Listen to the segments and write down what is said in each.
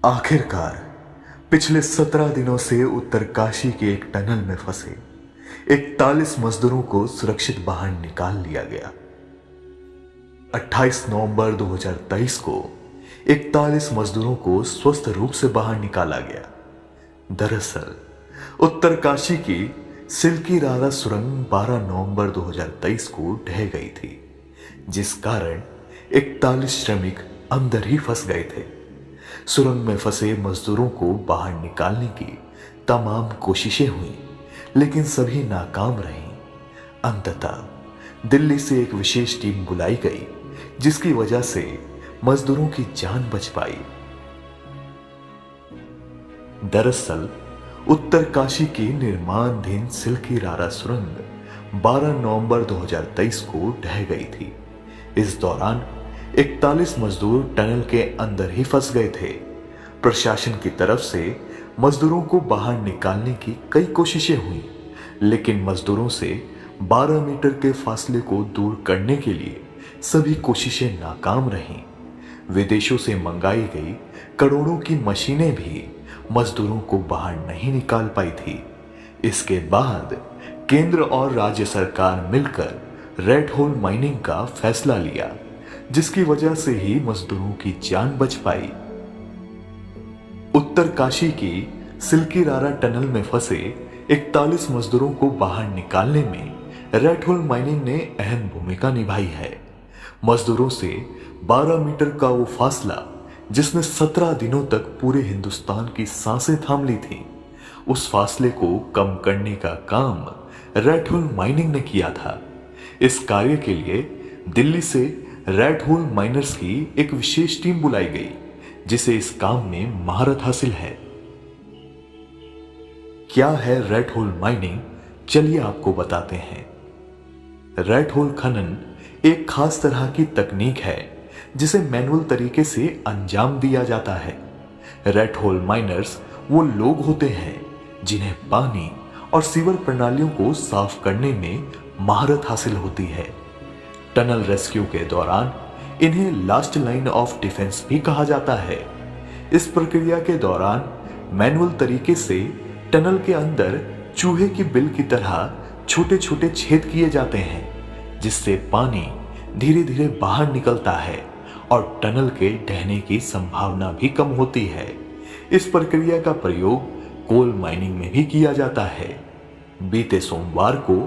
आखिरकार पिछले 17 दिनों से उत्तरकाशी के एक टनल में फंसे 41 मजदूरों को सुरक्षित बाहर निकाल लिया गया। 28 नवंबर 2023 को 41 मजदूरों को स्वस्थ रूप से बाहर निकाला गया। दरअसल उत्तरकाशी की सिल्की रारा सुरंग 12 नवंबर 2023 को ढह गई थी, जिस कारण 41 श्रमिक अंदर ही फंस गए थे। सुरंग में फंसे मजदूरों को बाहर निकालने की तमाम कोशिशें हुई, लेकिन सभी नाकाम रहीं। अंततः दिल्ली से एक विशेष टीम बुलाई गई, जिसकी वजह से मजदूरों की जान बच पाई। दरअसल उत्तरकाशी की निर्माणाधीन सिल्की रारा सुरंग 12 नवंबर 2023 को ढह गई थी। इस दौरान 41 मजदूर टनल के अंदर ही फंस गए थे। प्रशासन की तरफ से मजदूरों को बाहर निकालने की कई कोशिशें हुई, लेकिन मजदूरों से 12 मीटर के फासले को दूर करने के लिए सभी कोशिशें नाकाम रहीं। विदेशों से मंगाई गई करोड़ों की मशीनें भी मजदूरों को बाहर नहीं निकाल पाई थी। इसके बाद केंद्र और राज्य सरकार मिलकर रेड होल माइनिंग का फैसला लिया, जिसकी वजह से ही मजदूरों की जान बच पाई। उत्तरकाशी की सिल्की रारा टनल में फंसे 41 मजदूरों को बाहर निकालने में रेड होल माइनिंग ने अहम भूमिका निभाई है। मजदूरों से 12 मीटर का वो फासला, जिसने 17 दिनों तक पूरे हिंदुस्तान की सांसें थाम ली थी, उस फासले को कम करने का काम रेड होल माइनिंग ने किया था। इस कार्य के लिए दिल्ली से रेड होल माइनर्स की एक विशेष टीम बुलाई गई, जिसे इस काम में महारत हासिल है। क्या है रेड होल माइनिंग, चलिए आपको बताते हैं। रेड होल खनन एक खास तरह की तकनीक है, जिसे मैनुअल तरीके से अंजाम दिया जाता है। रेड होल माइनर्स वो लोग होते हैं जिन्हें पानी और सीवर प्रणालियों को साफ करने में महारत हासिल होती है। टनल रेस्क्यू के दौरान इन्हें लास्ट लाइन ऑफ डिफेंस भी कहा जाता है। इस प्रक्रिया के दौरान मैनुअल तरीके से टनल के अंदर चूहे की बिल की तरह छोटे छोटे छेद किए जाते हैं, जिससे पानी धीरे धीरे बाहर निकलता है और टनल के ढहने की संभावना भी कम होती है। इस प्रक्रिया का प्रयोग कोल माइनिंग में भी किया जाता है। बीते सोमवार को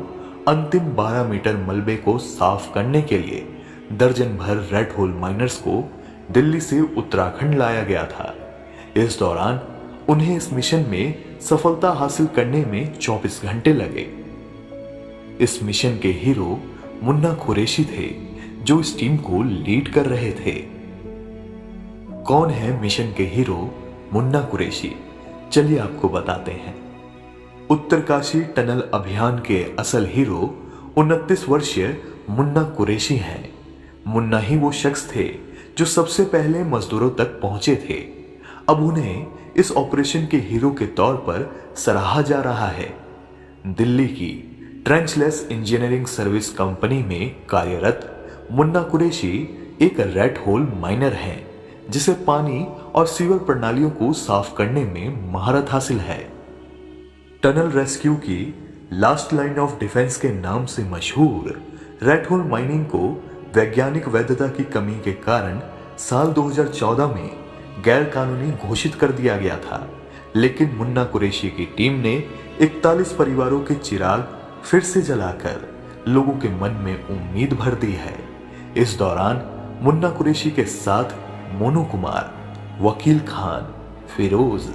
अंतिम 12 मीटर मलबे को साफ करने के लिए दर्जन भर रेड होल माइनर्स को दिल्ली से उत्तराखंड लाया गया था। इस दौरान उन्हें इस मिशन में सफलता हासिल करने में 24 घंटे लगे। इस मिशन के हीरो मुन्ना कुरैशी थे, जो इस टीम को लीड कर रहे थे। कौन है मिशन के हीरो मुन्ना कुरैशी, चलिए आपको बताते हैं। उत्तरकाशी टनल अभियान के असल हीरो 29 वर्षीय मुन्ना कुरैशी हैं। मुन्ना ही वो शख्स थे जो सबसे पहले मजदूरों तक पहुंचे थे। अब उन्हें इस ऑपरेशन के हीरो के तौर पर सराहा जा रहा है। दिल्ली की ट्रेंचलेस इंजीनियरिंग सर्विस कंपनी में कार्यरत मुन्ना कुरैशी एक रेड होल माइनर हैं, जिसे पानी और सीवर प्रणालियों को साफ करने में महारत हासिल है। टनल रेस्क्यू की लास्ट लाइन ऑफ डिफेंस के नाम से मशहूर रेड होल माइनिंग को वैज्ञानिक वैधता की कमी के कारण साल 2014 में गैर कानूनी घोषित कर दिया गया था, लेकिन मुन्ना कुरैशी की टीम ने 41 परिवारों के चिराग फिर से जलाकर लोगों के मन में उम्मीद भर दी है। इस दौरान मुन्ना कुरैशी के साथ मोनू कुमार, वकील खान, फिरोज,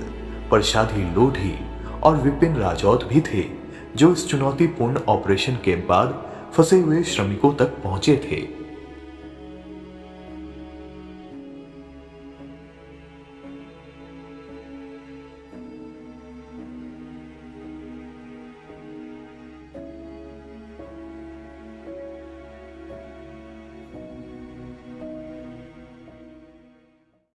प्रसादी लोधी और विपिन राजौत भी थे, जो इस चुनौतीपूर्ण ऑपरेशन के बाद फंसे हुए श्रमिकों तक पहुंचे थे।